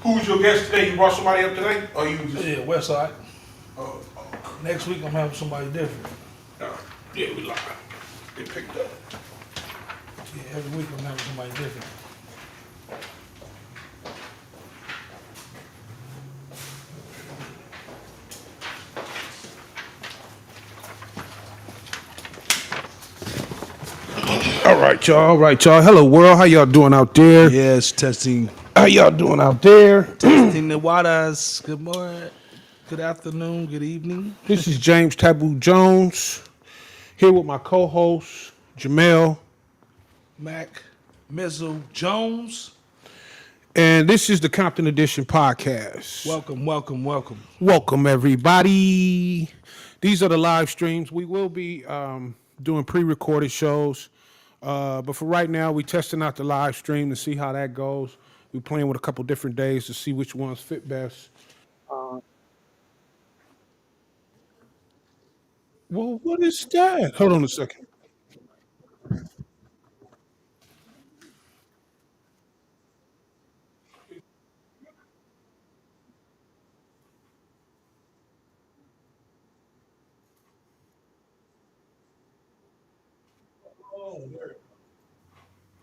Who's your guest today? You brought somebody up today? Or you just... Yeah, West Side. Oh, Next week I'm having somebody different. yeah, we live. They picked up. Yeah, every week I'm having somebody different. All right, y'all. All right, y'all. Hello, world. How y'all doing out there? Yes, testing. How y'all doing out there? Testing the waters. Good morning. Good afternoon. Good evening. This is James Taboo Jones here with my co-host Jamel, Mac Mizzle Jones. and this is the Compton Edition podcast. Welcome, welcome, welcome. Welcome, everybody. These are the live streams. We will be doing pre-recorded shows, but for right now, we're testing out the live stream to see how that goes. We're playing with a couple different days to see which ones fit best. Well, what is that? Hold on a second.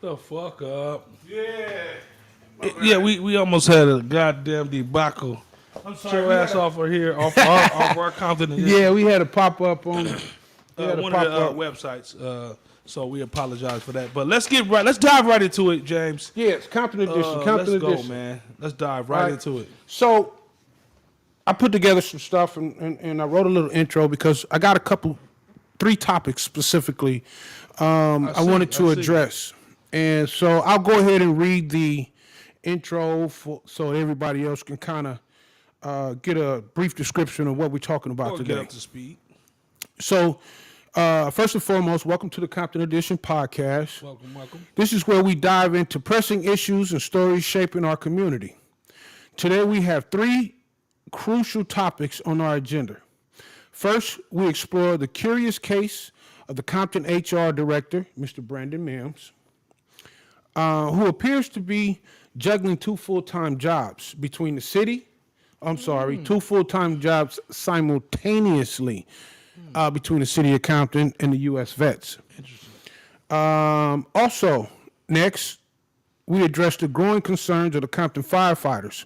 The fuck up. Yeah. Yeah, we almost had a goddamn debacle. I'm Get sorry. your ass off of here, off our Compton. Yeah, we had a pop up on One of the websites. So we apologize for that. But let's dive right into it, James. Yes, Compton Edition. Compton Let's Edition. go, man. Let's dive right into it. So I put together some stuff and I wrote a little intro because I got three topics specifically I wanted to address. And so I'll go ahead and read the intro so everybody else can kind of get a brief description of what we're talking about Or today. get up to speed. So first and foremost, welcome to the Compton Edition podcast. Welcome, welcome. This is where we dive into pressing issues and stories shaping our community. Today we have three crucial topics on our agenda. First, we explore the curious case of the Compton HR director, Mr. Brandon Mims, who appears to be juggling two full-time jobs between the city. Two full-time jobs simultaneously between the city of Compton and the U.S. Vets. Interesting. Also, next, we address the growing concerns of the Compton firefighters,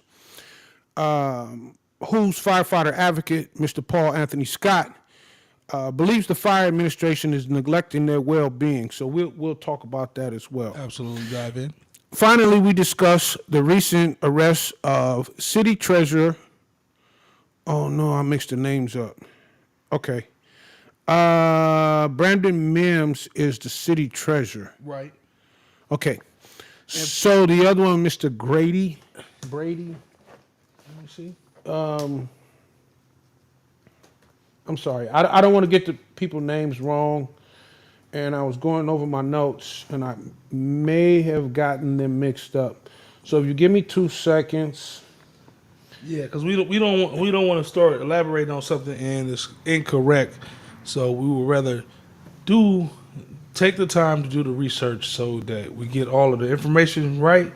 whose firefighter advocate, Mr. Paul Anthony Scott, believes the fire administration is neglecting their well-being. So we'll talk about that as well. Absolutely, dive in. Finally, we discuss the recent arrest of city treasurer. Oh no, I mixed the names up. Okay. Brandon Mims is the city treasurer. Right. Okay. So the other one, Mr. Brady. Let me see. I'm sorry. I don't want to get the people's names wrong. And I was going over my notes, and I may have gotten them mixed up. So if you give me 2 seconds. Yeah, because we don't want to start elaborating on something and it's incorrect. So we would rather take the time to do the research so that we get all of the information right,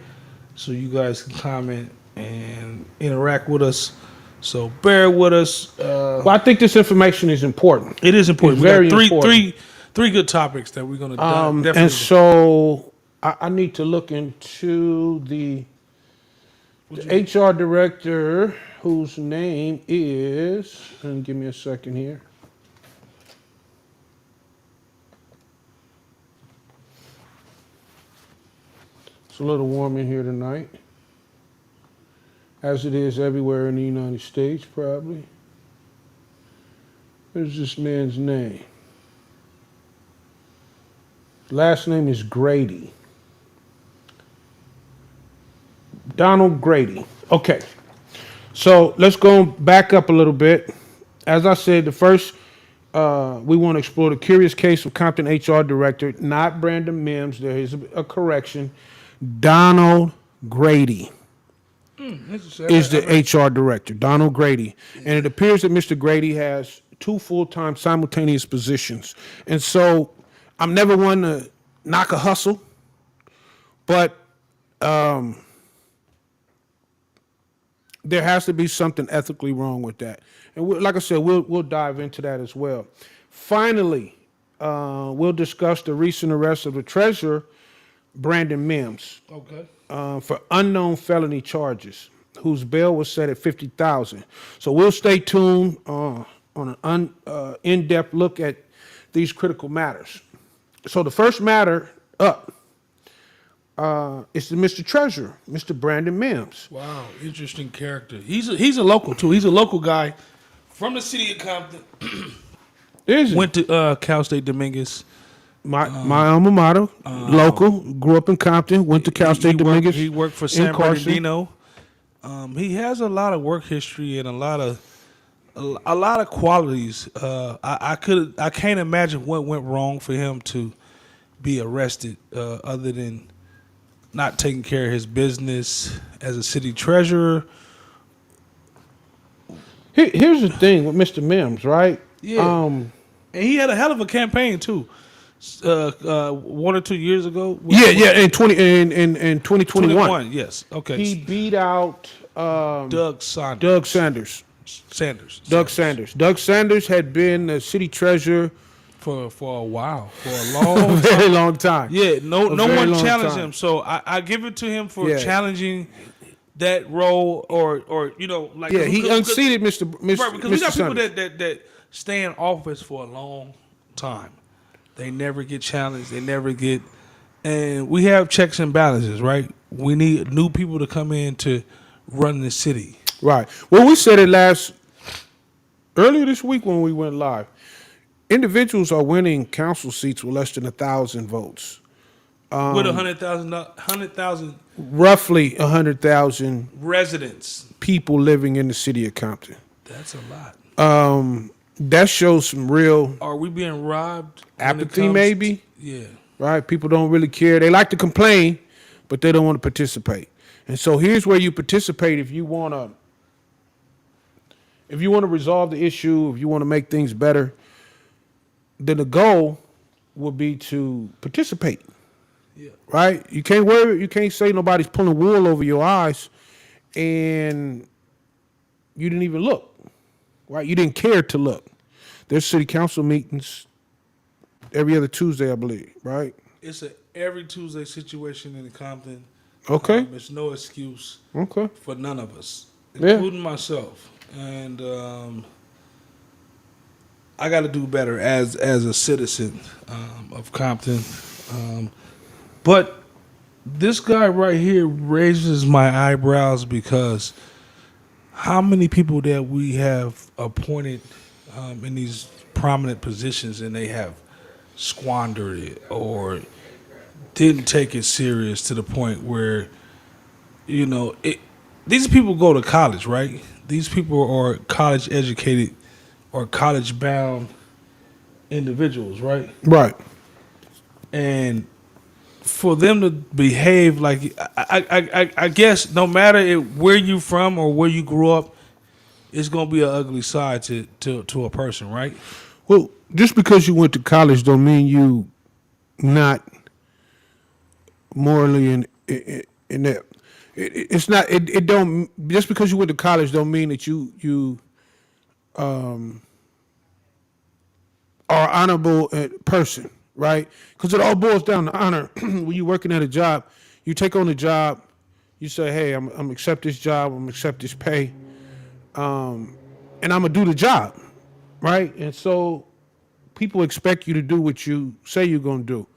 so you guys can comment and interact with us. So bear with us. Well, I think this information is important. It is important. It's We very got important. three good topics that we're going to definitely. And so I need to look into the HR director, whose name is, and give me a second here. It's a little warm in here tonight, as it is everywhere in the United States, probably. What's this man's name? Last name is Grady. Donald Grady. Okay. So let's go back up a little bit. As I said, the first, we want to explore the curious case of Compton HR director, not Brandon Mims. There is a correction. Donald Grady is the HR director, Donald Grady. And it appears that Mr. Grady has two full-time simultaneous positions. And so I'm never one to knock a hustle, but There has to be something ethically wrong with that. And like I said, we'll dive into that as well. Finally, we'll discuss the recent arrest of the treasurer, Brandon Mims, Okay. for unknown felony charges, whose bail was set at $50,000. So we'll stay tuned on an in-depth look at these critical matters. So the first matter up is the Mr. Treasurer, Mr. Brandon Mims. Wow, interesting character. He's a local too. He's a local guy from the city of Compton. Is he? Went to Cal State Dominguez. My alma mater, local, grew up in Compton, went to Cal State Dominguez. He worked for San Bernardino. He has a lot of work history and a lot of qualities. I can't imagine what went wrong for him to be arrested, other than not taking care of his business as a city treasurer. Here's the thing with Mr. Mims, right? Yeah. And he had a hell of a campaign too. 1 or 2 years ago. In 2021. Yes. Okay. He beat out Doug Sanders. Doug Sanders had been the city treasurer for a while, for a long, very long time. Yeah. No one challenged him, so I give it to him for challenging that role, or like he unseated Mr. Right, because we got people Sanders. that stay in office for a long time. They never get challenged. They never get, and we have checks and balances, right? We need new people to come in to run the city. Right. Well, we said it earlier this week when we went live. Individuals are winning council seats with less than 1,000 votes. With 100,000, roughly 100,000 residents, people living in the city of Compton. That's a lot. That shows some real. Are we being robbed? Apathy, maybe. Yeah. Right. People don't really care. They like to complain, but they don't want to participate. And so here's where you participate if you want to resolve the issue, if you want to make things better. Then the goal would be to participate. Yeah. Right? You can't worry. You can't say nobody's pulling wool over your eyes, and you didn't even look. Right? You didn't care to look. There's city council meetings every other Tuesday, I believe. Right? It's a every Tuesday situation in Compton. Okay. It's no excuse. Okay. For none of us, including myself, and I got to do better as a citizen of Compton. But this guy right here raises my eyebrows because how many people that we have appointed in these prominent positions and they have squandered it or didn't take it serious to the point where, these people go to college, right? These people are college educated or college bound individuals, right? Right. And for them to behave like, I guess no matter where you from or where you grew up, it's gonna be an ugly side to a person, right? Well, just because you went to college don't mean you not morally in that. It's not. It don't. Just because you went to college don't mean that you are an honorable person, right? Because it all boils down to honor. When you're working at a job, you take on the job. You say, "Hey, I'm accept this job. I'm accept this pay, and I'm gonna do the job, right?" And so people expect you to do what you say you're gonna do.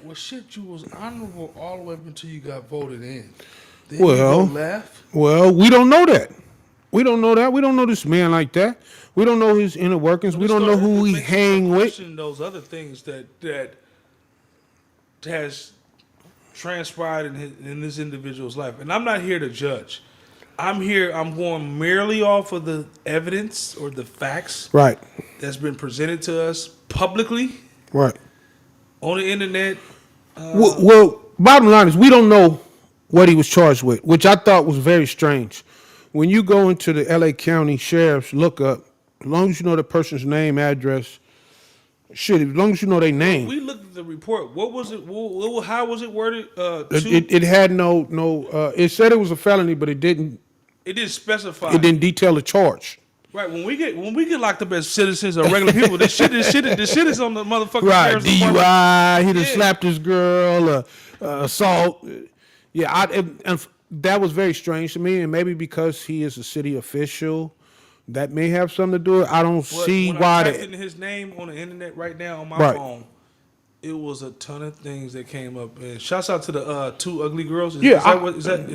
Well, shit, you was honorable all the way up until you got voted in. Then Well, you go left. Well, we don't know that. We don't know that. We don't know this man like that. We don't know his inner workings. We don't know who he hang with. Those other things that has transpired in this individual's life, and I'm not here to judge. I'm going merely off of the evidence or the facts, Right. that's been presented to us publicly, Right. on the internet. Well, bottom line is we don't know what he was charged with, which I thought was very strange. When you go into the LA County Sheriff's lookup, as long as you know the person's name, address, as long as you know their name. We looked at the report. What was it? How was it worded? It had no. It said it was a felony, but it didn't It didn't specify. It didn't detail the charge. Right, when we get locked up as citizens or regular people, this shit is on the motherfucking Right, sheriff's department. DUI. He done Yeah. slapped his girl. Assault. Yeah, and that was very strange to me. And maybe because he is a city official, that may have something to do with it. I don't But see when why. I typed in his name on the internet right now on my Right. phone, it was a ton of things that came up. And shouts out to the two ugly girls. Is, Yeah,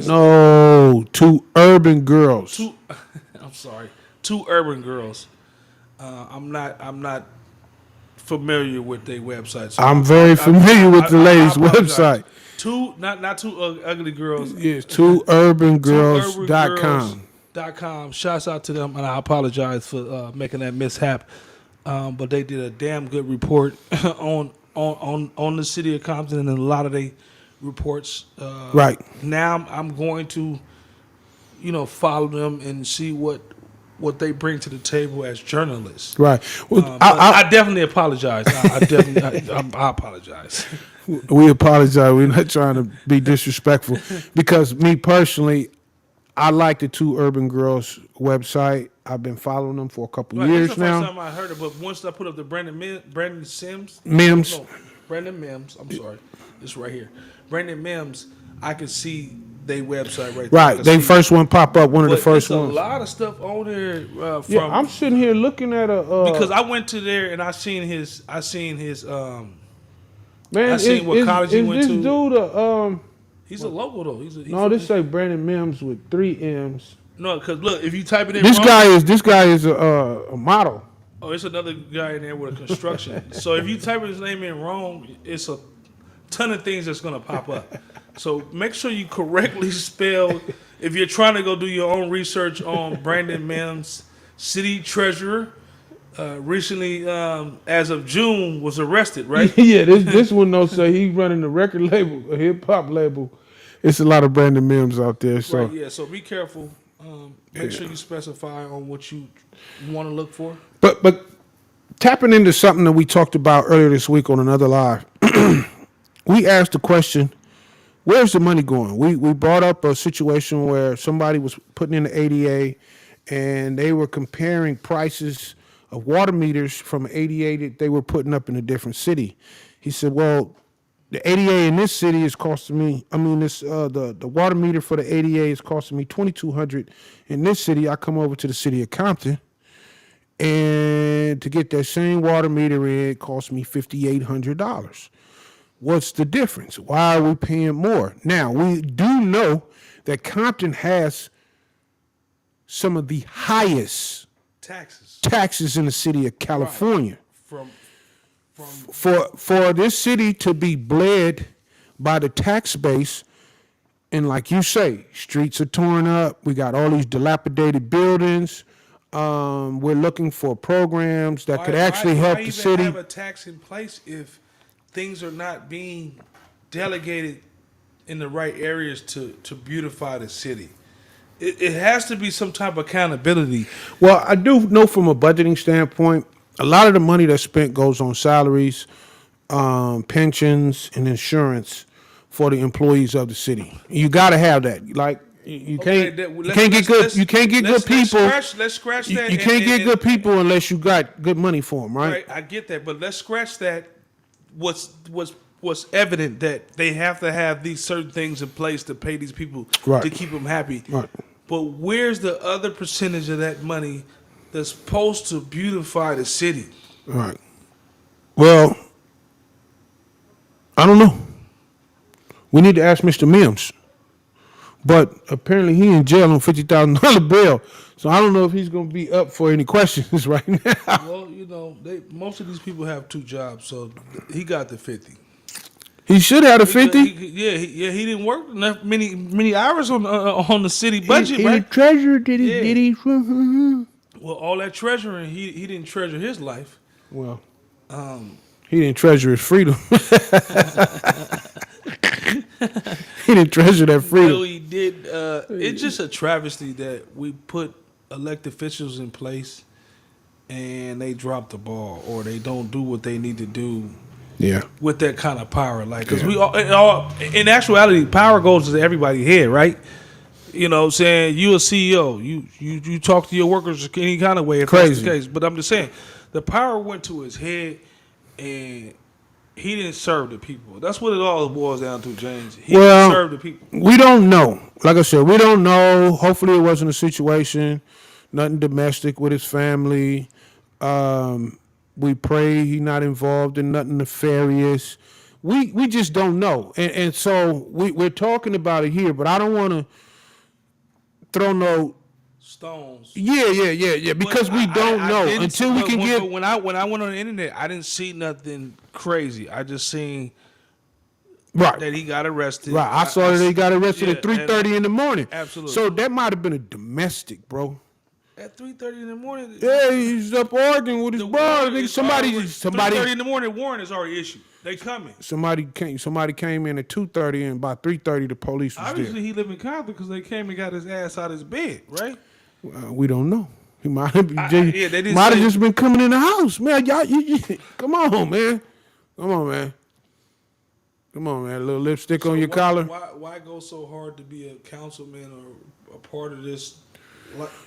no, two urban girls. two? I'm sorry, two urban girls. I'm not familiar with their website. So I'm very familiar with the ladies' apologize. website. Two, not two ugly girls. Yes, twoUrbanGirls.com. .com. Shouts out to them, and I apologize for making that mishap. But they did a damn good report on the city of Compton and a lot of their reports. Right. Now I'm going to, follow them and see what they bring to the table as journalists. Right. Well, I definitely apologize. I apologize. We apologize. We're not trying to be disrespectful because me personally, I like the Two Urban Girls website. I've been following them for a couple years This is the now. first time I heard it, but once I put up the Brandon Sims. Mims. No, Brandon Mims. I'm sorry. It's right here. Brandon Mims, I could see their website right there. Right. They first one pop up, one of the first there's ones. a lot of stuff on there from Yeah, I'm sitting here looking at because I went to there and I seen his man, I seen what college he went this to. dude He's a local though. this say Brandon Mims with 3 M's. No, because look, if you type it in This wrong, guy is a model. oh, it's another guy in there with a construction. So if you type his name in wrong, it's a ton of things that's gonna pop up. So make sure you correctly spell. If you're trying to go do your own research on Brandon Mims, city treasurer, recently, as of June, was arrested. Right? Yeah, this one though say he's running a record label, a hip hop label. It's a lot of Brandon Mims out there. So Right, yeah. So be careful. Make sure you specify on what you want to look for. But tapping into something that we talked about earlier this week on another live, we asked the question, where's the money going? We brought up a situation where somebody was putting in the ADA and they were comparing prices of water meters from ADA that they were putting up in a different city. He said, well, the ADA in this city is costing me, the water meter for the ADA is costing me $2,200 in this city. I come over to the city of Compton, and to get that same water meter in, it cost me $5,800. What's the difference? Why are we paying more? Now, we do know that Compton has some of the highest taxes in the city of California. From For this city to be bled by the tax base, and like you say, streets are torn up. We got all these dilapidated buildings. We're looking for programs that could actually help the city. Why even have a tax in place if things are not being delegated in the right areas to beautify the city? It has to be some type of accountability. Well, I do know from a budgeting standpoint, a lot of the money that's spent goes on salaries, pensions, and insurance for the employees of the city. You got to have that. Like you can't get good people. Let's scratch that. You can't get good people unless you got good money for them, right? Right, I get that, but let's scratch that. What's evident that they have to have these certain things in place to pay these people to keep them happy. Right. But where's the other percentage of that money that's supposed to beautify the city? Right. Well, I don't know. We need to ask Mr. Mims. But apparently he in jail on $50,000 bail. So I don't know if he's going to be up for any questions right now. Well, most of these people have 2 jobs, so he got the 50. He should have the 50. He didn't work enough many hours on the city budget, right? He treasured did he? Well, all that treasuring, he didn't treasure his life. Well, he didn't treasure his freedom. He didn't treasure that freedom. No, he did. It's just a travesty that we put elected officials in place and they drop the ball or they don't do what they need to do. Yeah. With that kind of power, like, because we all, in actuality, power goes to everybody's head, right? You know what I'm saying? You a CEO. You talk to your workers any kind of way if Crazy. that's the case. But I'm just saying, the power went to his head and he didn't serve the people. That's what it all boils down to, James. He didn't serve the people. We don't know. Like I said, we don't know. Hopefully, it wasn't a situation, nothing domestic with his family. We pray he not involved in nothing nefarious. We just don't know, and so we're talking about it here. But I don't want to throw no Stones. yeah because we don't know didn't until we can get. But when I went on the internet, I didn't see nothing crazy. I just seen Right. that he got arrested. Right. I saw that he got arrested yeah, at 3:30 in the morning. Absolutely. So that might have been a domestic, bro. At 3:30 in the morning. Yeah, he's up arguing with his brother. Nigga, somebody 3:30 in the morning. Warrant is already issued. They coming. Somebody came in at 2:30 and by 3:30 the police was Obviously, there. he lived in Compton because they came and got his ass out of his bed, right? We don't know. He might have they didn't might have say- just been coming in the house, man. Y'all, come on, man. Come on, man. Come on, man. A little lipstick on your collar. Why go so hard to be a councilman or a part of this?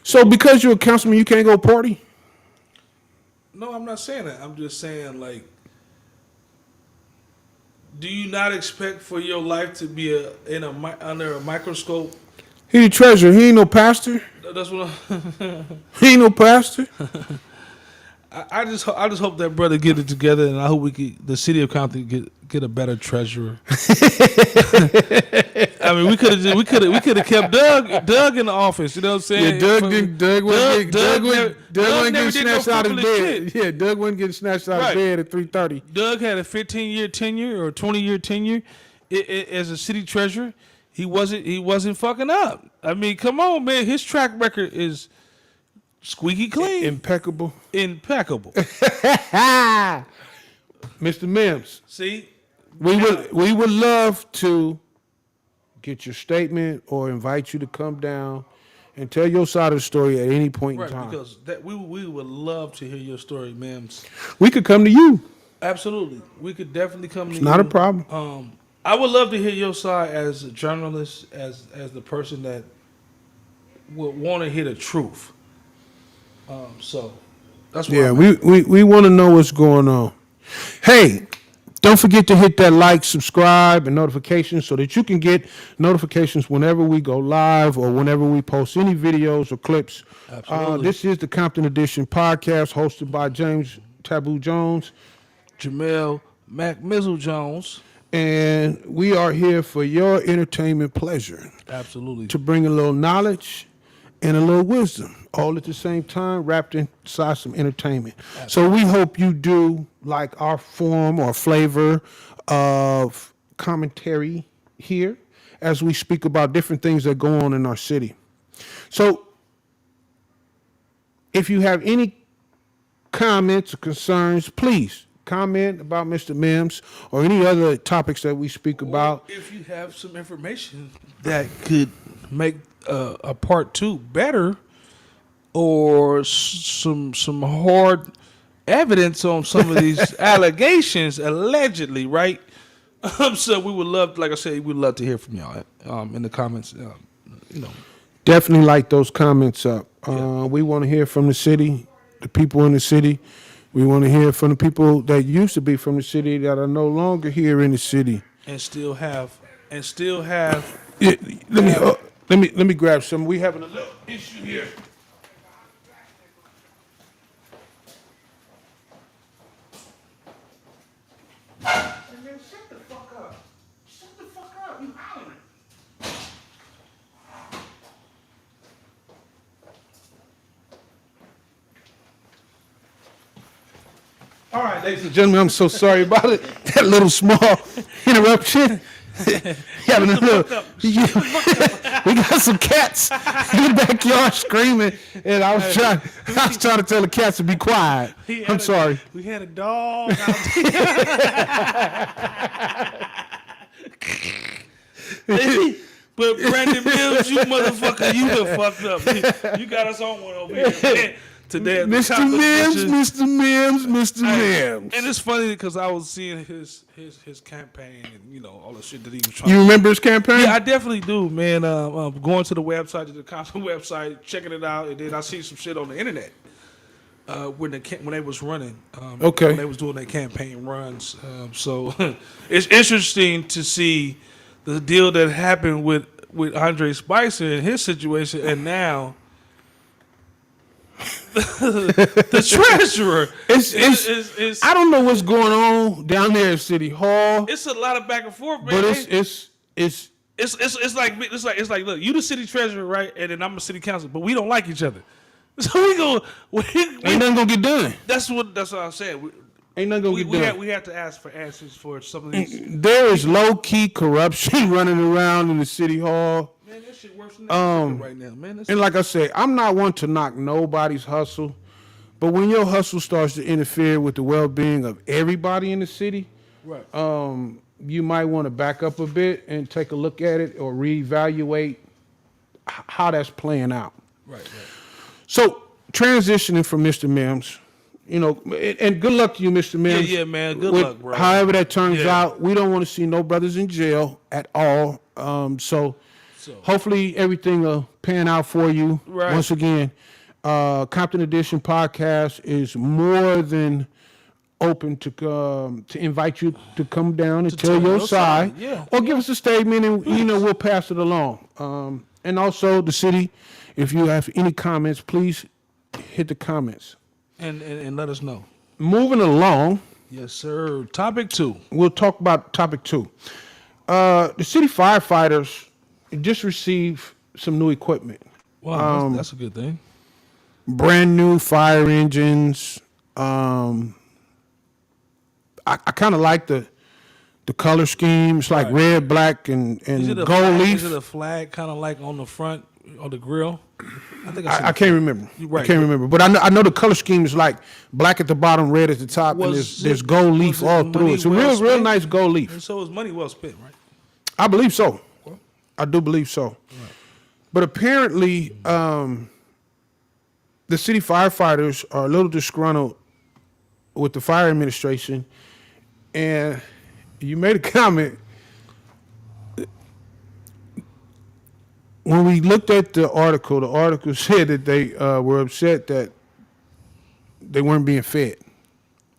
So because you're a councilman, you can't go party? No, I'm not saying that. I'm just saying, like, do you not expect for your life to be under a microscope? He the treasurer. He ain't no pastor. That's what He ain't no pastor. I just hope that brother get it together, and I hope the city of Compton get a better treasurer. I mean, we could have kept Doug in the office. You know what I'm saying? Yeah, Doug wasn't getting snatched out of his bed. Shit. Yeah, Doug wasn't getting snatched out of his bed at 3:30. Doug had a 15-year tenure or 20-year tenure as a city treasurer. He wasn't fucking up. I mean, come on, man. His track record is squeaky clean. Impeccable. Mr. Mims. See? We would love to get your statement or invite you to come down and tell your side of the story at any point in time. Because we would love to hear your story, ma'am. We could come to you. Absolutely. We could definitely come to you. It's not a problem. I would love to hear your side as a journalist, as the person that would want to hear the truth. So that's what we want to know what's going on. Hey, don't forget to hit that like, subscribe, and notifications so that you can get notifications whenever we go live or whenever we post any videos or clips. Absolutely. This is the Compton Edition podcast hosted by James Taboo Jones. Jamel Mac Mizzle Jones. And we are here for your entertainment pleasure. Absolutely. To bring a little knowledge and a little wisdom, all at the same time, wrapped inside some entertainment. Absolutely. So we hope you do like our form or flavor of commentary here as we speak about different things that go on in our city. So if you have any comments or concerns, please comment about Mr. Mims or any other topics that we speak about. If you have some information that could make a part 2 better, or some hard evidence on some of these allegations, allegedly, right? So we would love, like I said, we'd love to hear from y'all in the comments. Definitely like those comments up. We want to hear from the city, the people in the city. We want to hear from the people that used to be from the city that are no longer here in the city. And still have. Yeah, let me grab some. We having a little issue here. Shut the fuck up. Shut the fuck up. You hollering. All right, ladies and gentlemen, I'm so sorry about it. That little small interruption. Having a little, we got some cats in the backyard screaming, and I was trying to tell the cats to be quiet. I'm sorry. We had a dog out there. But Brandon Mills, you motherfucker, you done fucked up. You got us on one over here. Man, today. Mr. Mims. And it's funny because I was seeing his campaign and all the shit that he was trying. You remember his campaign? Yeah, I definitely do, man. Going to the website, to the Compton website, checking it out, and then I see some shit on the internet when they was running. Okay. When they was doing their campaign runs. So it's interesting to see the deal that happened with Andre Spicer and his situation, and now the treasurer. It's I don't know what's going on down there at City Hall. It's a lot of back and forth, man. But it's like look, you the city treasurer, right? And then I'm a city council, but we don't like each other. So ain't nothing gonna get done. That's what I'm saying. Ain't nothing gonna get done. We have to ask for answers for some of these. There is low key corruption running around in the City Hall. Man, that shit worse than that right now, man. And like I say, I'm not one to knock nobody's hustle, but when your hustle starts to interfere with the well-being of everybody in the city, right? You might want to back up a bit and take a look at it or reevaluate how that's playing out. Right. So transitioning from Mr. Mims, and good luck to you, Mr. Mims. Yeah, man. Good luck, bro. However that turns out, we don't want to see no brothers in jail at all. So hopefully everything will pan out for you. Right. Once again, Compton Edition podcast is more than open to invite you to come down and tell your side. Or give us a statement and we'll pass it along. And also the city, if you have any comments, please hit the comments. And let us know. Moving along. Yes, sir. Topic 2. We'll talk about topic 2. The city firefighters just received some new equipment. Wow, that's a good thing. Brand new fire engines. I kind of like the color scheme. It's like red, black, and gold leaf. Is it a flag kind of like on the front or the grill? I can't remember. Right. I can't remember. But I know the color scheme is like black at the bottom, red at the top, and there's gold leaf all through it. It's a real nice gold leaf. And so is money well spent, right? I believe so. I do believe so. Right. But apparently, the city firefighters are a little disgruntled with the fire administration. And you made a comment. When we looked at the article said that they were upset that they weren't being fed.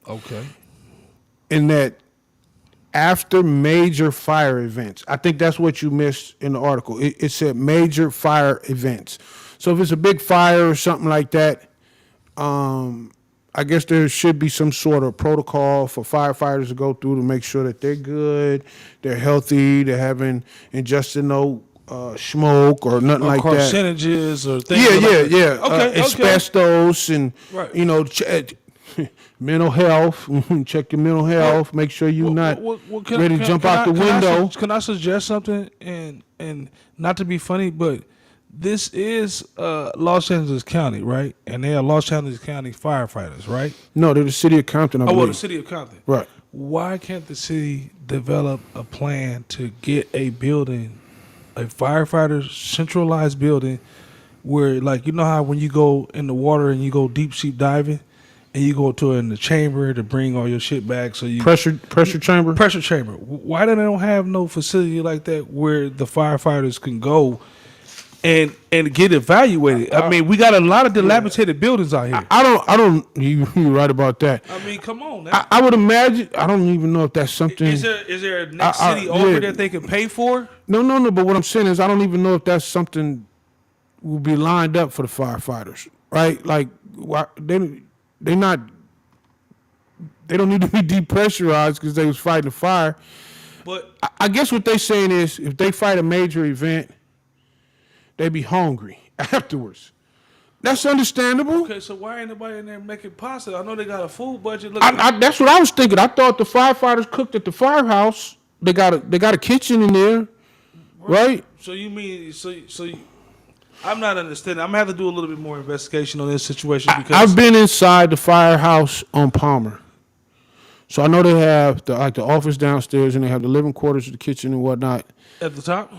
Okay. And that after major fire events, I think that's what you missed in the article. It said major fire events. So if it's a big fire or something like that, I guess there should be some sort of protocol for firefighters to go through to make sure that they're good, they're healthy, they haven't ingested no smoke or nothing like that. Carcinogens or things. Yeah. Okay. Asbestos and right. Mental health. Check your mental health. Make sure you're not ready to jump out the window. Can I suggest something? And not to be funny, but this is Los Angeles County, right? And they are Los Angeles County firefighters, right? No, they're the city of Compton. I believe. The city of Compton. Right. Why can't the city develop a plan to get a building, a firefighter centralized building, where like how when you go in the water and you go deep sea diving, and you go to in the chamber to bring all your shit back, so you pressure chamber. Pressure chamber. Why do they don't have no facility like that where the firefighters can go and get evaluated? I mean, we got a lot of dilapidated buildings out here. I don't. You're right about that. I mean, come on. I would imagine. I don't even know if that's something. Is there a next city over that they can pay for? No. But what I'm saying is, I don't even know if that's something will be lined up for the firefighters, right? Like, why they don't need to be depressurized because they was fighting a fire. But I guess what they're saying is, if they fight a major event, they be hungry afterwards. That's understandable. Okay, so why ain't nobody in there making pasta? I know they got a food budget. That's what I was thinking. I thought the firefighters cooked at the firehouse. They got a kitchen in there, right? So you mean I'm not understanding. I'm gonna have to do a little bit more investigation on this situation because I've been inside the firehouse on Palmer, so I know they have the office downstairs and they have the living quarters, the kitchen and whatnot. At the top,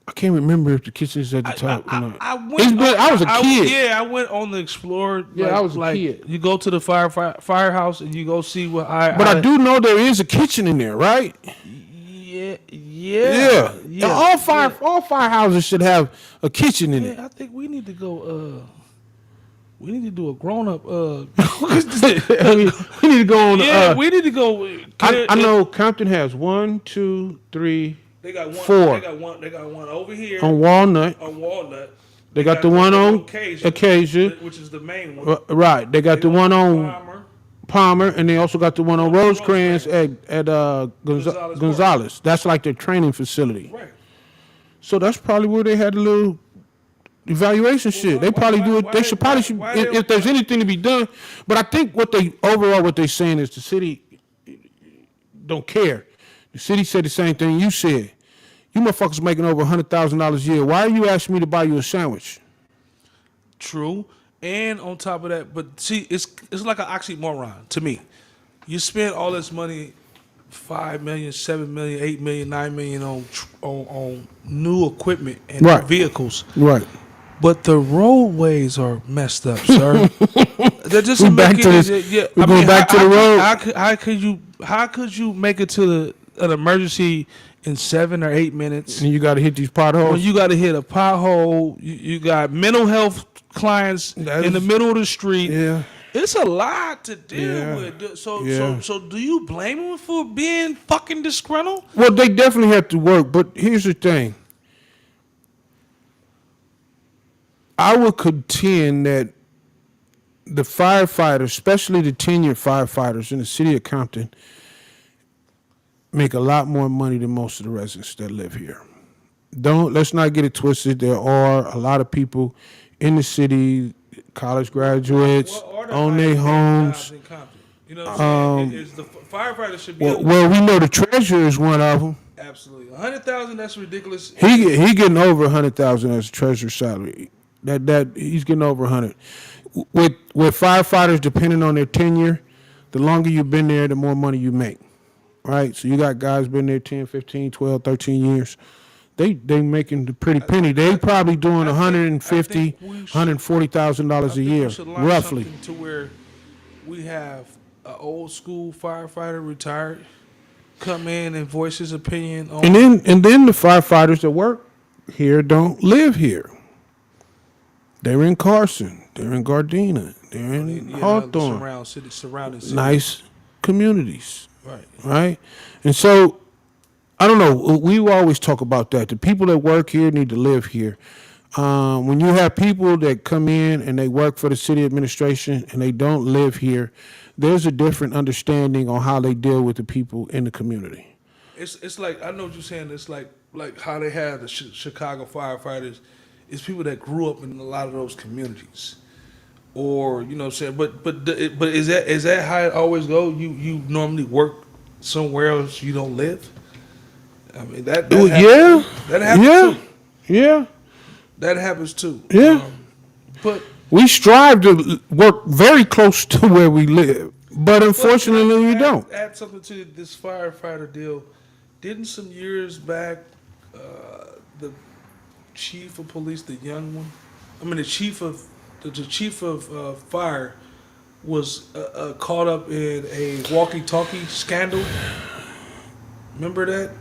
I can't remember if the kitchen's at the top or not. I went. It's been, I was a kid. Yeah, I went on the Explorer. Yeah, I was a like, kid. You go to the firehouse and you go see what But I do know there is a kitchen in there, right? Yeah. All firehouses should have a kitchen in it. I think we need to go. We need to do a grown up. we need to go on. Yeah, we need to go. I know Compton has 1, 2, 3. They got one. 4. They got one over here On Walnut. They got the one on Acacia, which is the main one. Right. They got the one on Palmer, and they also got the one on Rosecrans at Gonzales. That's like their training facility. Right. So that's probably where they had a little evaluation shit. They probably do it. They should probably if there's anything to be done. But I think what they're saying is the city don't care. The city said the same thing you said. You motherfuckers making over $100,000 a year. Why are you asking me to buy you a sandwich? True. And on top of that, but see, it's like an oxymoron to me. You spend all this money, $5 million, $7 million, $8 million, $9 million on new equipment and vehicles. Right. But the roadways are messed up, sir. That just We're back to this. We're going back to the road. How could you make it to an emergency in 7 or 8 minutes? And you got to hit these potholes. When you got to hit a pothole, you got mental health clients in the middle of the street. Yeah. It's a lot to deal with. So do you blame them for being fucking disgruntled? Well, they definitely have to work, but here's the thing. I would contend that the firefighters, especially the tenured firefighters in the city of Compton, make a lot more money than most of the residents that live here. Let's not get it twisted. There are a lot of people in the city, college graduates, own their homes. You know what I'm saying? The firefighters should be. Well, we know the treasurer is one of them. Absolutely, 100,000. That's ridiculous. He getting over 100,000 as a treasurer's salary. That he's getting over 100. With firefighters, depending on their tenure, the longer you've been there, the more money you make. Right? So you got guys been there 10, 15, 12, 13 years. They making the pretty penny. They probably doing $140,000 a year, roughly. To where we have an old school firefighter retired come in and voice his opinion on. And then the firefighters that work here don't live here. They're in Carson. They're in Gardena. They're in Hawthorne. Surrounding cities. Nice communities. Right. And so, I don't know. We always talk about that. The people that work here need to live here. When you have people that come in and they work for the city administration and they don't live here, there's a different understanding on how they deal with the people in the community. It's like, I know what you're saying. It's like how they have the Chicago firefighters. It's people that grew up in a lot of those communities, or you know what I'm saying. But is that how it always goes? You normally work somewhere else you don't live. I mean that happens too. Yeah. That happens too. Yeah. But we strive to work very close to where we live, but unfortunately we don't. Add something to this firefighter deal. Didn't some years back the chief of police, the young one, the chief of fire was caught up in a walkie-talkie scandal. Remember that?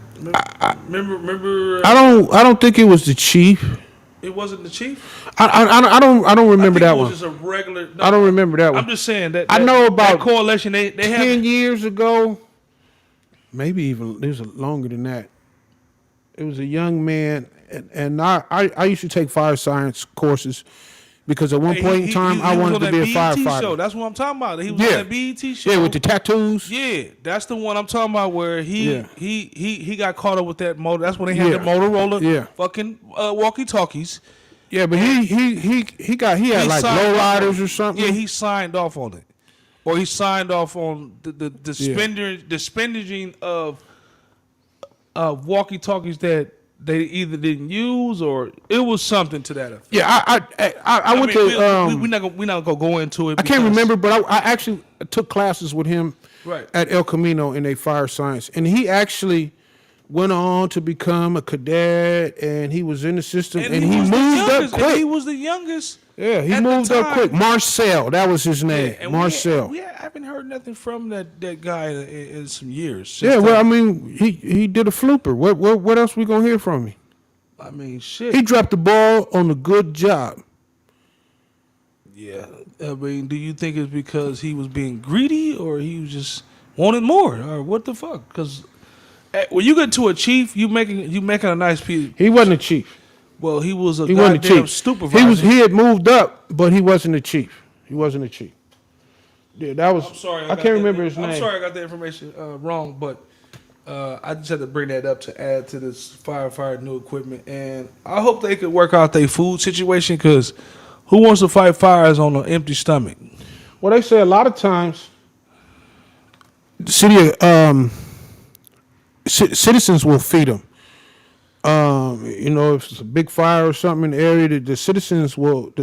Remember? I don't think it was the chief. It wasn't the chief. I don't remember that one. Just a regular. No, I don't remember that one. I'm just saying that I know about that coalition. They 10 years ago. Maybe even it was longer than that. It was a young man, and I used to take fire science courses because at one point in time I wanted to be a firefighter. Show. That's what I'm talking about. He was on that BET show. Yeah, with the tattoos. Yeah, that's the one I'm talking about where he got caught up with that motor. That's when they had the Motorola fucking walkie-talkies. Yeah, but he had like lowriders or something. Yeah, he signed off on it, or he signed off on the spending of walkie-talkies that they either didn't use or it was something to that effect. Yeah, I went to. We're not gonna go into it. I can't remember, but I actually took classes with him right at El Camino in a fire science, and he actually went on to become a cadet, and he was in the system, and he was the moved up youngest, and he quick. was the youngest. Yeah, he at moved the up quick. time. Marcel, that was his name. And Marcel. I haven't heard nothing from that guy in some years. Yeah, well, I mean, he did a flooper. What else we gonna hear from him? I mean, shit. He dropped the ball on a good job. Yeah, I mean, do you think it's because he was being greedy, or he was just wanted more, or what the fuck? Because when you get to a chief, you making a nice piece. He wasn't a chief. Well, he was a He wasn't a goddamn chief. supervisor. He had moved up, but he wasn't a chief. He wasn't a chief. Yeah, that was. I'm sorry, I can't remember his name. I'm sorry, I got the information wrong, but I just had to bring that up to add to this firefighter new equipment, and I hope they could work out their food situation, because who wants to fight fires on an empty stomach? Well, they say a lot of times, the citizens will feed them. If it's a big fire or something in the area, the citizens will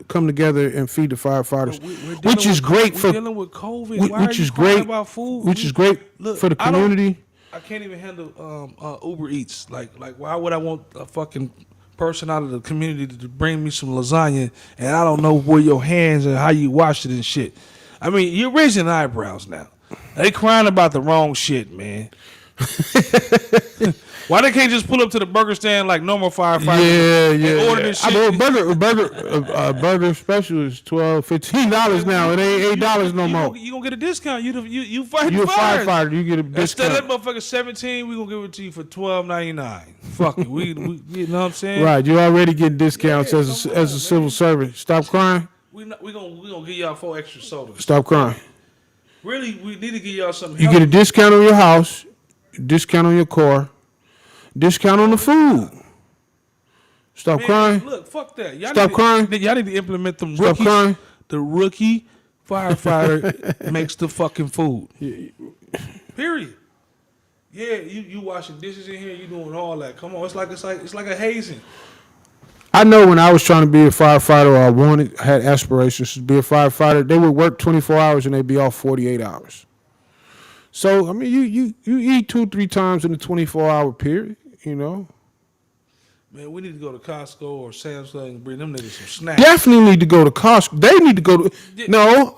come together and feed the firefighters, which is great for dealing with COVID. Why which are is you crying great about food? which is great for the community. I can't even handle Uber Eats. Like why would I want a fucking person out of the community to bring me some lasagna and I don't know where your hands and how you washed it and shit? I mean, you're raising eyebrows now. They crying about the wrong shit, man. Why they can't just pull up to the burger stand like normal firefighters? And order this shit? I know a burger special is $12, $15 now. It ain't $8 no more. You gonna get a discount? You fight You're a fires. firefighter. You get a discount. Instead of that motherfucker 17, we gonna give it to you for $12.99. Fuck it. We you know what I'm saying? Right. You already get discounts as a civil servant. Stop crying. We gonna give y'all 4 extra sodas. Stop crying. Really, we need to give y'all something. You get a discount on your house, discount on your car, discount on the food. Stop crying. Look, fuck that. Stop crying. Y'all need to implement them Stop rookies. crying. The rookie firefighter makes the fucking food. Period. Yeah, you washing dishes in here. You doing all that. Come on, it's like a hazing. I know when I was trying to be a firefighter, or I had aspirations to be a firefighter, they would work 24 hours and they'd be off 48 hours. So, I mean, you eat 2-3 times in a 24-hour period, you know. Man, we need to go to Costco or Sam's Club and bring them niggas some snacks. Definitely need to go to Costco. They need to go to... No.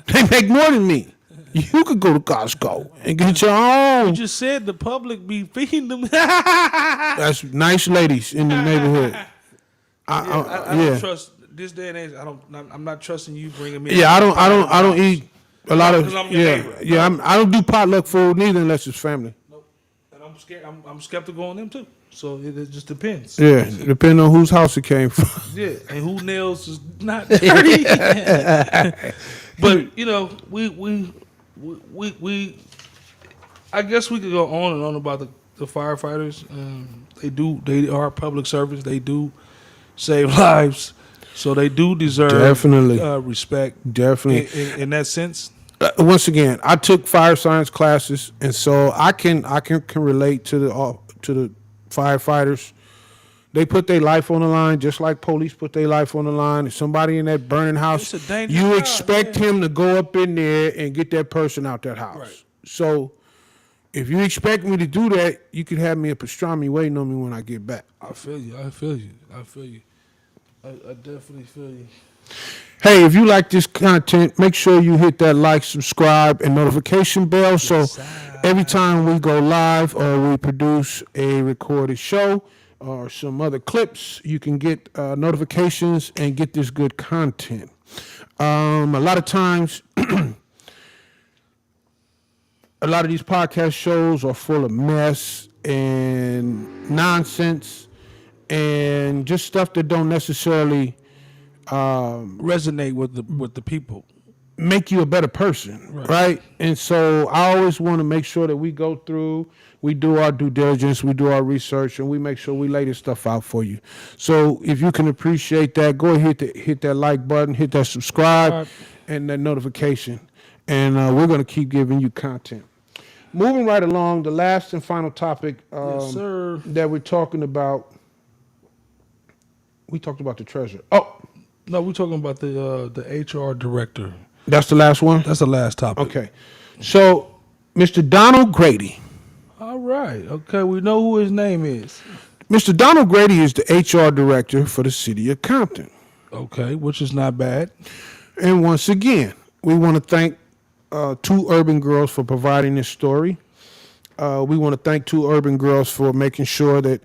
They make more than me. You could go to Costco and get your own. You just said the public be feeding them. That's nice ladies in the neighborhood. I don't trust this day and age. I'm not trusting you bringing me. Yeah, I don't eat a lot of. I'm your neighbor. I don't do potluck food neither unless it's family. Nope. And I'm scared. I'm skeptical on them too. So it just depends. Yeah, depending on whose house it came from. Yeah, and who nails is not dirty. But we I guess we could go on and on about the firefighters. They are public servants. They do save lives, so they do deserve Definitely respect. Definitely In that sense. Once again, I took fire science classes, and so I can relate to the firefighters. They put their life on the line, just like police put their life on the line. If somebody in that burning house, you expect him to go up in there and get that person out that house. Right. So if you expect me to do that, you could have me a pastrami waiting on me when I get back. I feel you. I definitely feel you. Hey, if you like this content, make sure you hit that like, subscribe, and notification bell. So every time we go live or we produce a recorded show or some other clips, you can get notifications and get this good content. A lot of times, a lot of these podcast shows are full of mess and nonsense and just stuff that don't necessarily resonate with the people, make you a better person, right? And so I always want to make sure that we go through, we do our due diligence, we do our research, and we make sure we lay this stuff out for you. So if you can appreciate that, go ahead, hit that like button, hit that subscribe, and that notification, and we're going to keep giving you content. Moving right along, the last and final topic that we're talking about, we talked about the treasurer. Oh, no, we're talking about the HR director. That's the last one? That's the last topic. Okay. So, Mr. Donald Grady, right. Okay, we know who his name is. Mr. Donald Grady is the HR director for the city of Compton. Okay, which is not bad. And once again, we want to thank Two Urban Girls for providing this story. We want to thank Two Urban Girls for making sure that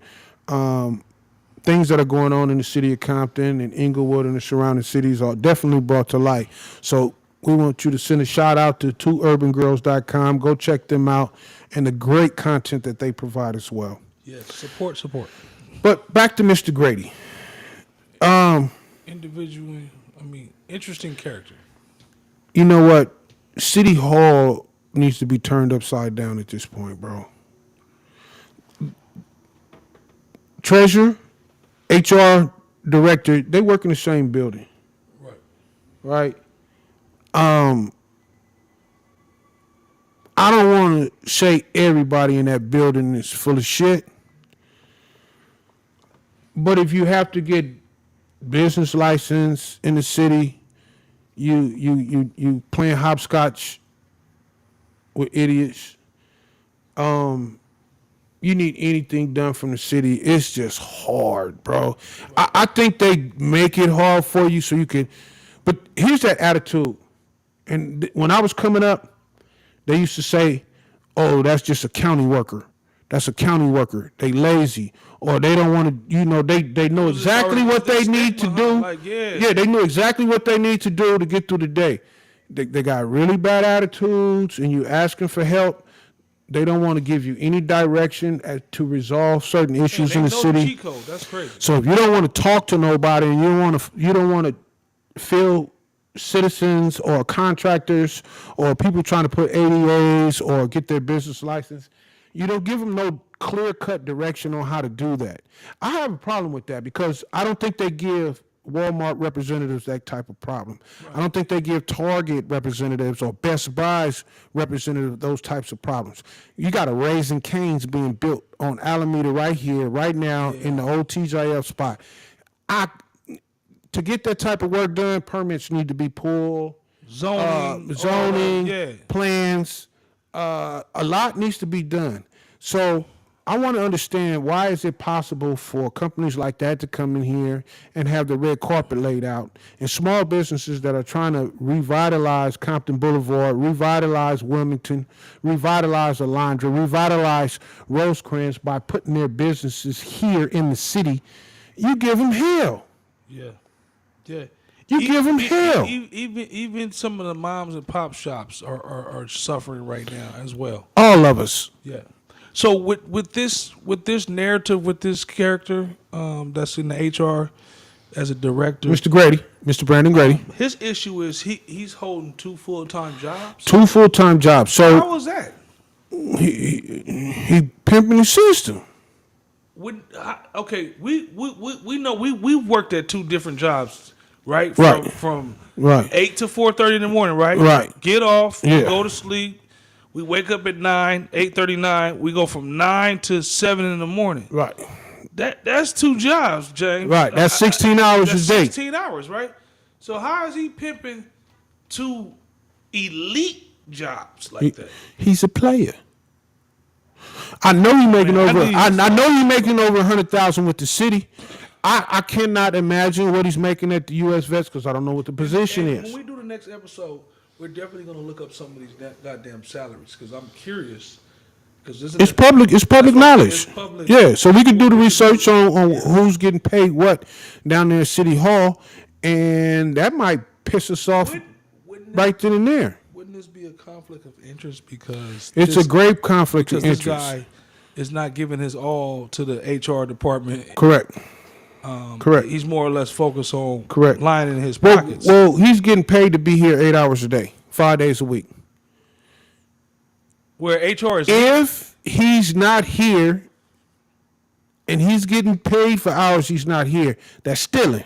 things that are going on in the city of Compton and Inglewood and the surrounding cities are definitely brought to light. So we want you to send a shout out to twourban.girls.com. Go check them out and the great content that they provide as well. Yes, support. But back to Mr. Grady. Individually, interesting character. You know what? City Hall needs to be turned upside down at this point, bro. Treasurer, HR director, they work in the same building. Right? I don't want to say everybody in that building is full of shit. But if you have to get business license in the city, you playing hopscotch with idiots. You need anything done from the city, it's just hard, bro. I think they make it hard for you so you can. But here's that attitude. And when I was coming up, they used to say, "Oh, that's just a county worker. That's a county worker. They lazy, or they don't want to. You know, they know exactly what they need to do. Yeah, they know exactly what they need to do to get through the day. They got really bad attitudes, and you asking for help. They don't want to give you any direction to resolve certain issues in the city. Cheat code. That's crazy. So if you don't want to talk to nobody, and you don't want to feel citizens or contractors or people trying to put ADAs or get their business license, you don't give them no clear-cut direction on how to do that. I have a problem with that because I don't think they give Walmart representatives that type of problem. Right. I don't think they give Target representatives or Best Buy's representatives those types of problems. You got a Raising Cane's being built on Alameda right here, right now in the old TJF spot. To get that type of work done, permits need to be pulled. Zoning, plans. A lot needs to be done. So I want to understand, why is it possible for companies like that to come in here and have the red carpet laid out, and small businesses that are trying to revitalize Compton Boulevard, revitalize Wilmington, revitalize Alondra, revitalize Rosecrans by putting their businesses here in the city, you give them hell. Yeah. You give them hell. Even some of the moms and pop shops are suffering right now as well. All of us. Yeah. So with this narrative, with this character that's in the HR as a director, Mr. Brandon Grady. His issue is he's holding 2 full-time jobs. 2 full-time jobs. So how was that? He pimping the system. Okay, we know we worked at 2 different jobs, right? From 8 to 4:30 in the morning, right? Right. Get off, go to sleep. We wake up at 8:39. We go from 9 to 7 in the morning. Right. That's 2 jobs, James. Right. That's 16 hours a day. 16 hours, right? So how is he pimping 2 elite jobs like that? He's a player. I know he's making I know he's making over 100,000 with the city. I cannot imagine what he's making at the U.S. Vets because I don't know what the position is. When we do the next episode, we're definitely going to look up some of these goddamn salaries because I'm curious. It's public knowledge. Yeah, so we can do the research on who's getting paid what down there at City Hall, and that might piss us off right then and there. Wouldn't this be a conflict of interest? Because it's a great conflict of interest. This guy is not giving his all to the HR department. Correct. Correct. He's more or less focused on lining his pockets. Well, he's getting paid to be here 8 hours a day, 5 days a week. Where HR is. If he's not here and he's getting paid for hours he's not here, that's stealing.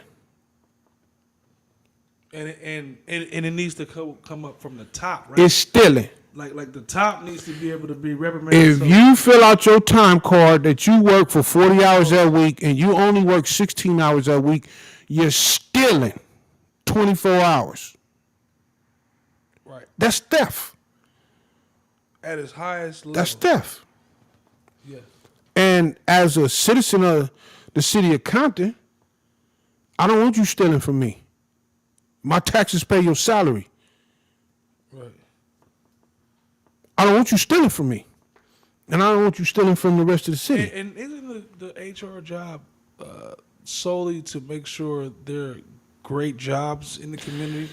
And it needs to come up from the top, right? It's stealing. Like the top needs to be able to be reprimanded. If you fill out your time card that you work for 40 hours a week and you only work 16 hours a week, you're stealing 24 hours. Right. That's theft. At its highest level. That's theft. Yeah. And as a citizen of the city of Compton, I don't want you stealing from me. My taxes pay your salary. Right. I don't want you stealing from me. And I don't want you stealing from the rest of the city. And isn't the HR job solely to make sure there are great jobs in the community?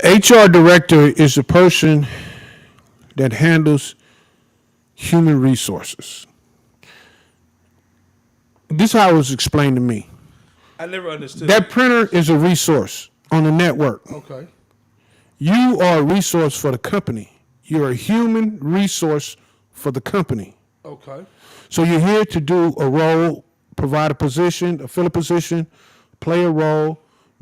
HR director is a person that handles human resources. This is how it was explained to me. I never understood That printer is a resource on the network. Okay. You are a resource for the company. You're a human resource for the company. Okay. So you're here to do a role, provide a position, fill a position, play a role,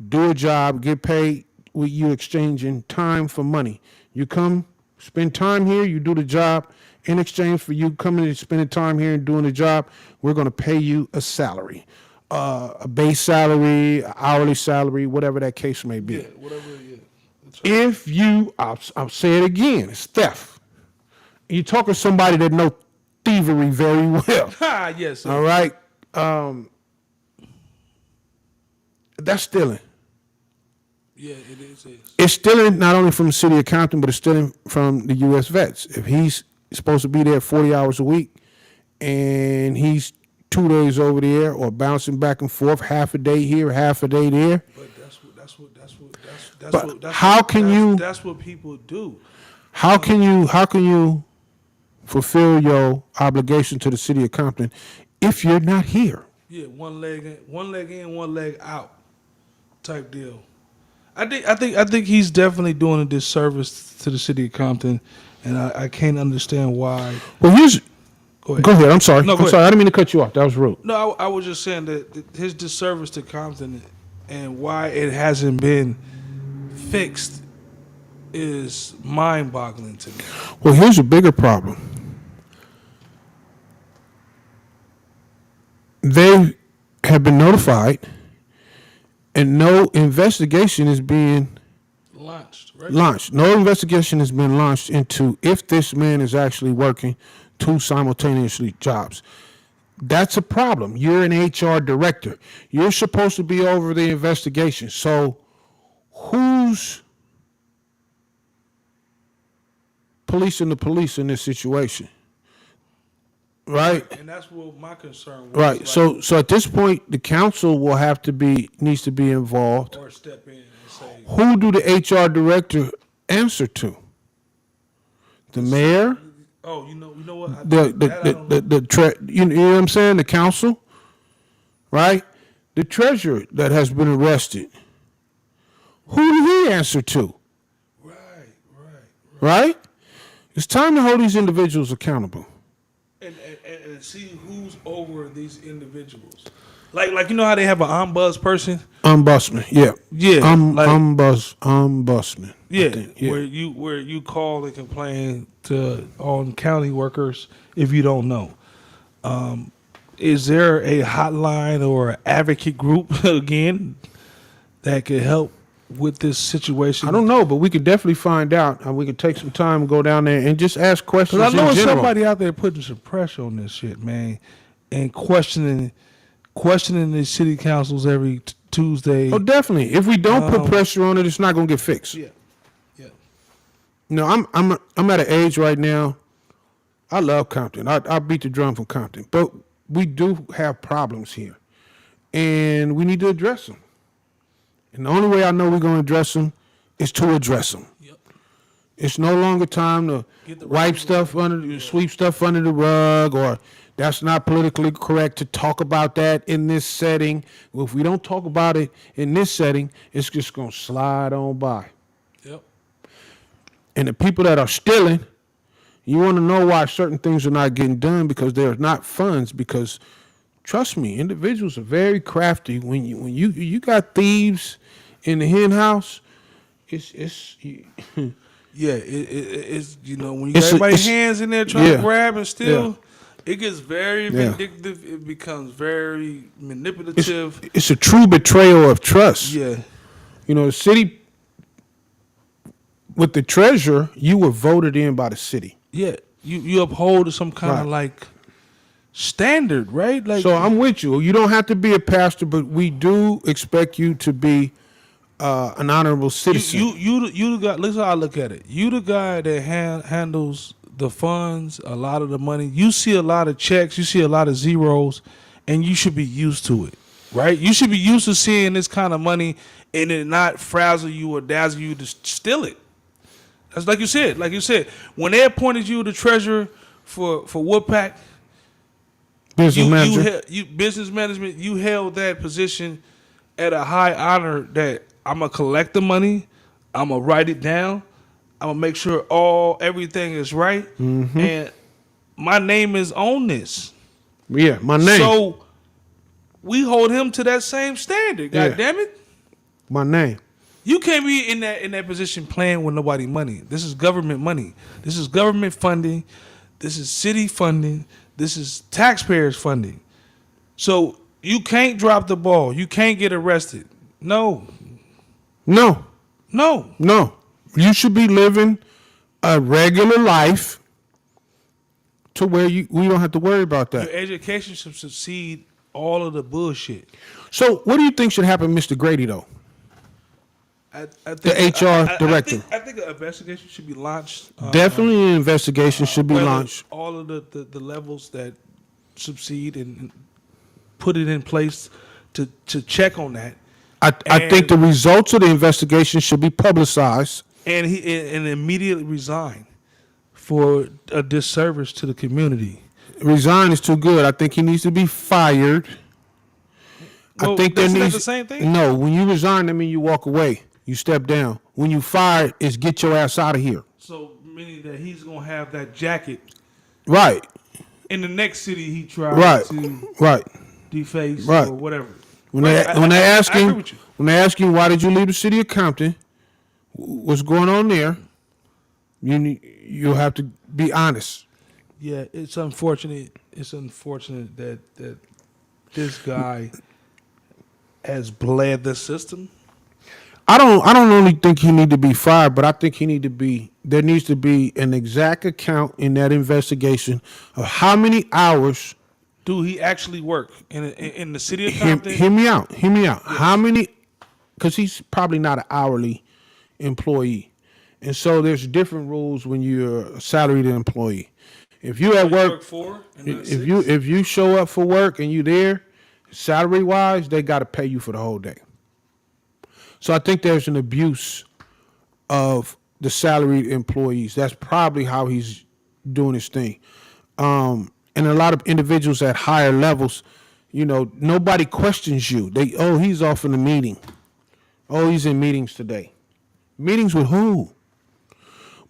do a job, get paid with you exchanging time for money. You come, spend time here, you do the job. In exchange for you coming and spending time here and doing the job, we're going to pay you a salary, a base salary, an hourly salary, whatever that case may be. Yeah, whatever. Yeah. That's right. If you, I'll say it again, it's theft. You talk to somebody that know thievery very well. Ah, yes. Sir. All right, that's stealing. Yeah, it is. It's stealing not only from the city of Compton, but it's stealing from the U.S. vets. If he's supposed to be there 40 hours a week, and he's 2 days over there, or bouncing back and forth, half a day here, half a day there. But that's what people do. How can you fulfill your obligation to the city of Compton if you're not here? Yeah, one leg in, one leg out, type deal. I think he's definitely doing a disservice to the city of Compton, and I can't understand why. Well, Go ahead. I'm sorry. No, go I'm sorry. I didn't mean to cut you off. That was rude. No, I was just saying that his disservice to Compton and why it hasn't been fixed is mind-boggling to me. Well, here's a bigger problem. They have been notified, and no investigation is being launched. No investigation has been launched into if this man is actually working two simultaneously jobs. That's a problem. You're an HR director. You're supposed to be over the investigation. So who's policing the police in this situation? Right? And that's what my concern was. Right. Like, So at this point, the council will have to needs to be involved. or step in and say, Who do the HR director answer to? The mayor? oh, you know what? I You know what I'm saying? The council, right? The treasurer that has been arrested. Who do he answer to? Right? It's time to hold these individuals accountable. And see who's over these individuals. Like you know how they have an ombuds person? Ombudsman, yeah. Yeah. Ombudsman. Yeah, think, yeah. where you call and complain on county workers if you don't know. Is there a hotline or advocate group again that could help with this situation? I don't know, but we could definitely find out. We could take some time and go down there and just ask questions. Because I know in general. somebody out there putting some pressure on this shit, man, and questioning the city councils every Tuesday. Oh, definitely. If we don't put pressure on it, it's not going to get fixed. Yeah. No, I'm at an age right now. I love Compton. I beat the drum for Compton, but we do have problems here, and we need to address them. And the only way I know we're going to address them is to address them. Yep. It's no longer time to sweep stuff under the rug, or that's not politically correct to talk about that in this setting. Well, if we don't talk about it in this setting, it's just going to slide on by. Yep. And the people that are stealing, you want to know why certain things are not getting done, because there's not funds. Because trust me, individuals are very crafty. When you got thieves in the hen house, it's Yeah, it's when you got everybody's hands in there trying to grab and steal, it gets very vindictive. It becomes very manipulative. It's a true betrayal of trust. Yeah. The city, with the treasurer, you were voted in by the city. Yeah, you uphold some kind of like standard, right? Like, So I'm with you. You don't have to be a pastor, but we do expect you to be an honorable citizen. you the guy. Listen how I look at it. You the guy that handles the funds, a lot of the money. You see a lot of checks. You see a lot of zeros, and you should be used to it, right? You should be used to seeing this kind of money and it not frazzle you or dazzle you to steal it. That's like you said. Like you said, when they appointed you the treasurer for Woodpack, Business manager. business management, you held that position at a high honor that I'm gonna collect the money, I'm gonna write it down, I'm gonna make sure everything is right, and my name is on this. Yeah, my name. So we hold him to that same standard. God Yeah. damn it. My name. You can't be in that position playing with nobody money. This is government money. This is government funding. This is city funding. This is taxpayers funding. So you can't drop the ball. You can't get arrested. No. No. No. No. You should be living a regular life to where we don't have to worry about that. Your education should succeed all of the bullshit. So what do you think should happen, Mr. Grady, though? I think, The HR director. I think an investigation should be launched. Definitely an investigation should be whether launched. All of the levels that succeed and put it in place to check on that. I think the results of the investigation should be publicized. And and immediately resign for a disservice to the community. Resign is too good. I think he needs to be fired. Well, I think isn't that the same thing? No, when you resign, that means you walk away. You step down. When you fired, it's get your ass out of here. So meaning that he's gonna have that jacket Right. in the next city he tries Right. to Right. deface Right. or whatever. When Right. they ask I agree him with you. when they ask him why did you leave the city of Compton, what's going on there? You'll have to be honest. Yeah, it's unfortunate. It's unfortunate that this guy has bled the system. I don't only think he need to be fired, but I think there needs to be an exact account in that investigation of how many hours. Do he actually work in the city of Compton? Hear me out. Yes. How many? Because he's probably not an hourly employee, and so there's different rules when you're a salaried employee. If you at work, if you show up for work and you there, salary wise, they got to pay you for the whole day. So I think there's an abuse of the salaried employees. That's probably how he's doing his thing. And a lot of individuals at higher levels, nobody questions you. He's off in a meeting. Oh, he's in meetings today. Meetings with who?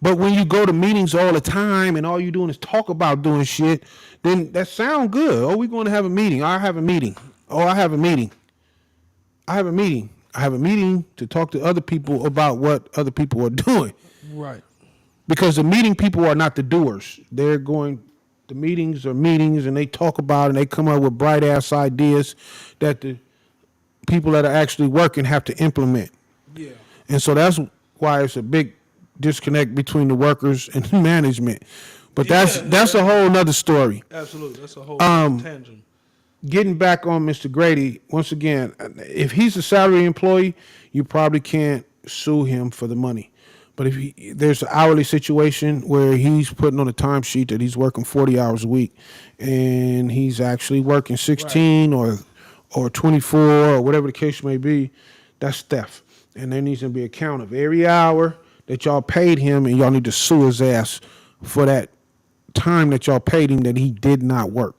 But when you go to meetings all the time and all you're doing is talk about doing shit, then that sounds good. Oh, we're going to have a meeting. I have a meeting. Oh, I have a meeting. I have a meeting. I have a meeting to talk to other people about what other people are doing. Right. Because the meeting people are not the doers. The meetings are meetings and they talk about it and they come up with bright ass ideas that the people that are actually working have to implement. Yeah. And so that's why it's a big disconnect between the workers and the management. But that's a whole nother story. Absolutely. That's a whole tangent. Getting back on Mr. Grady, once again, if he's a salary employee, you probably can't sue him for the money. But if there's an hourly situation where he's putting on a timesheet that he's working 40 hours a week and he's actually working 16 or 24 or whatever the case may be, that's theft. And there needs to be a count of every hour that y'all paid him, and y'all need to sue his ass for that time that y'all paid him that he did not work.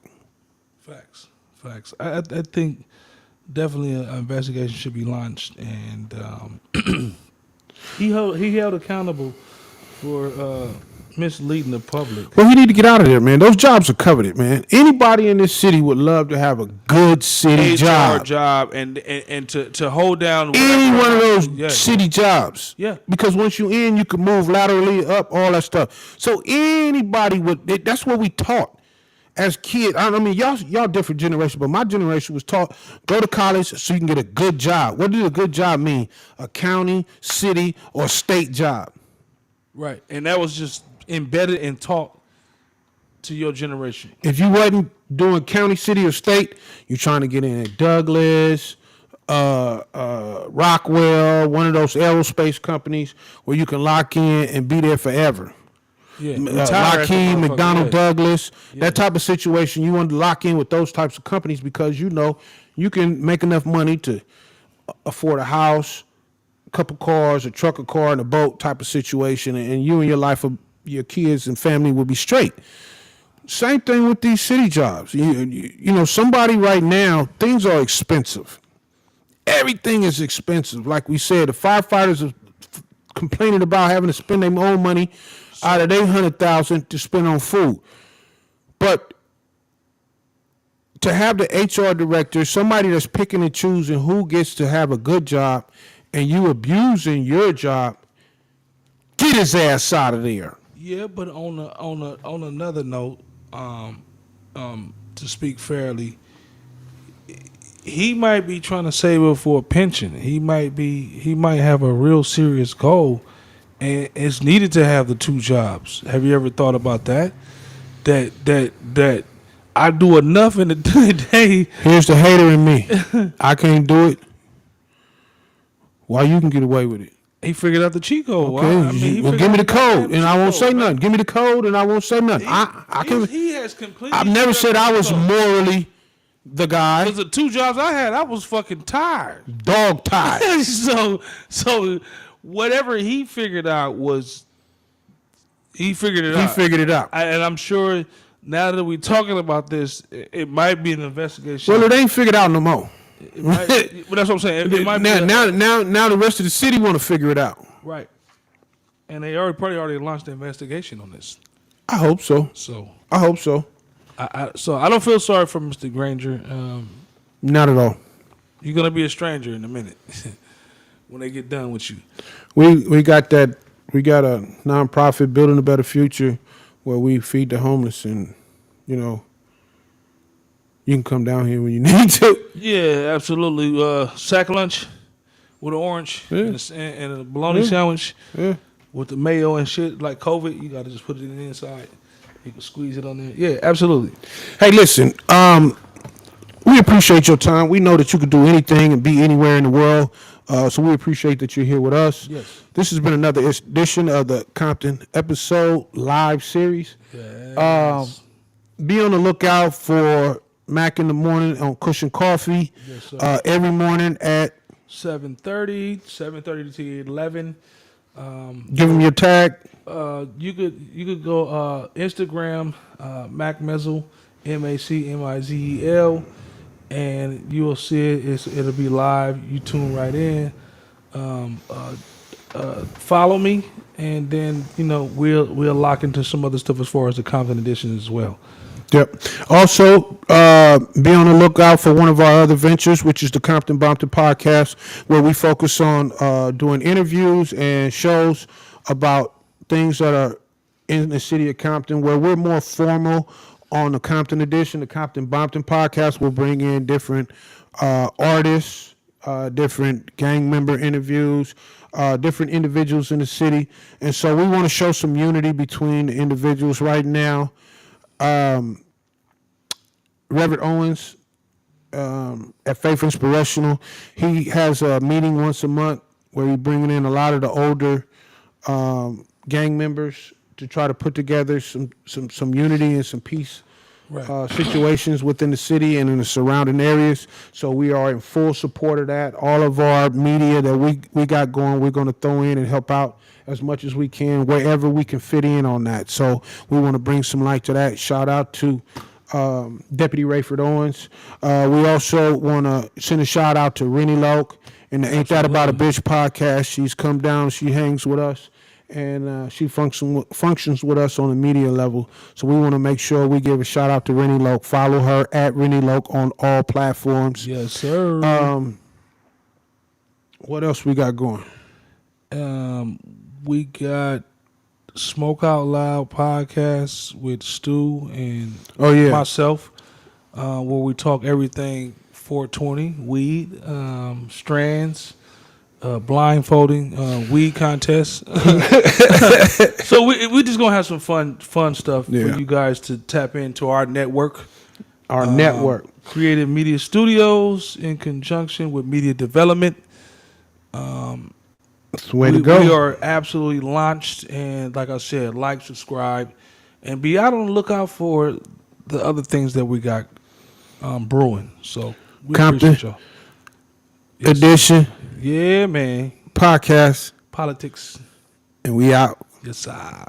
Facts. I think definitely an investigation should be launched, and he held accountable for misleading the public. Well, he need to get out of there, man. Those jobs are coveted, man. Anybody in this city would love to have a good city job and to hold down any one of those city jobs. Yeah. Because once you in, you can move laterally up, all that stuff. So anybody that's what we taught as kids. I mean, y'all different generation, but my generation was taught go to college so you can get a good job. What did a good job mean? A county, city, or state job. Right. And that was just embedded and taught to your generation. If you wasn't doing county, city, or state, you're trying to get in at Douglas, Rockwell, one of those aerospace companies where you can lock in and be there forever. Yeah, Lockheed, McDonnell Douglas, Yeah. that type of situation. You want to lock in with those types of companies because you know you can make enough money to afford a house, a couple cars, a truck, a car, and a boat type of situation, and you and your life, your kids and family will be straight. Same thing with these city jobs. You know, somebody right now, things are expensive. Everything is expensive. Like we said, the firefighters are complaining about having to spend their own money out of their $100,000 to spend on food. But to have the HR director, somebody that's picking and choosing who gets to have a good job, and you abusing your job, get his ass out of there. Yeah, but on another note, to speak fairly, he might be trying to save up for a pension. He might have a real serious goal, and it's needed to have the two jobs. Have you ever thought about that? That I do enough in the day. Here's the hater in me. I can't do it. Why you can get away with it? He figured out the cheat code. Okay, I mean, well, give me the code, and I won't say nothing. Give me the code, and I won't say nothing. He has completely. I've never said I was morally the guy. Because the two jobs I had, I was fucking tired. Dog tired. so whatever he figured out was, he figured it out. He figured it out. And I'm sure now that we're talking about this, it might be an investigation. Well, it ain't figured out no more. But that's what I'm saying. It might now the rest of the city want to figure it out. Right. And they probably already launched the investigation on this. I hope so. So I hope so. So I don't feel sorry for Mr. Granger. Not at all. You're gonna be a stranger in a minute when they get done with you. We got that. We got a nonprofit, Building a Better Future, where we feed the homeless, and you know, you can come down here when you need to. Yeah, absolutely. Sack lunch with an orange and a bologna sandwich with the mayo and shit. Like COVID, you got to just put it in the inside. You can squeeze it on there. Yeah, absolutely. Hey, listen. We appreciate your time. We know that you can do anything and be anywhere in the world. So we appreciate that you're here with us. Yes. This has been another edition of the Compton episode live series. Yes. Be on the lookout for Mac in the Morning on Cushion Coffee. Yes, sir. Every morning at 7:30 to 11. give them your tag. You could go Instagram Mac Mezel, MacMizel, and you will see it. It'll be live. You tune right in. Follow me, and then we'll lock into some other stuff as far as the Compton edition as well. Yep. Also, be on the lookout for one of our other ventures, which is the Compton Bompton podcast, where we focus on doing interviews and shows about things that are in the city of Compton, where we're more formal on the Compton edition. The Compton Bompton podcast will bring in different artists, different gang member interviews, different individuals in the city. And so we want to show some unity between the individuals right now. Reverend Owens at Faith Inspirational, he has a meeting once a month where he's bringing in a lot of the older gang members to try to put together some unity and some peace situations within the city and in the surrounding areas. So we are in full support of that. All of our media that we got going, we're going to throw in and help out as much as we can, wherever we can fit in on that. So we want to bring some light to that. Shout out to Deputy Rayford Owens. We also want to send a shout out to Rennie Loke and the Ain't That About a Bitch podcast. She's come down, she hangs with us, and she functions with us on a media level. So we want to make sure we give a shout out to Rennie Loke. Follow her at Rennie Loke on all platforms. Yes, sir. What else we got going? We got Smoke Out Loud podcast with Stu and myself, where we talk everything 420, weed, strands, blindfolding, weed contest. So we just gonna have some fun stuff Yeah. for you guys to tap into our network. Our network. Creative Media Studios in conjunction with Media Development. That's the way to go. We are absolutely launched, and like I said, like, subscribe, and be out on the lookout for the other things that we got brewing. So we Compton appreciate y'all. Yes. Edition Yeah, man. podcast, Politics. and we out. Yes, sir.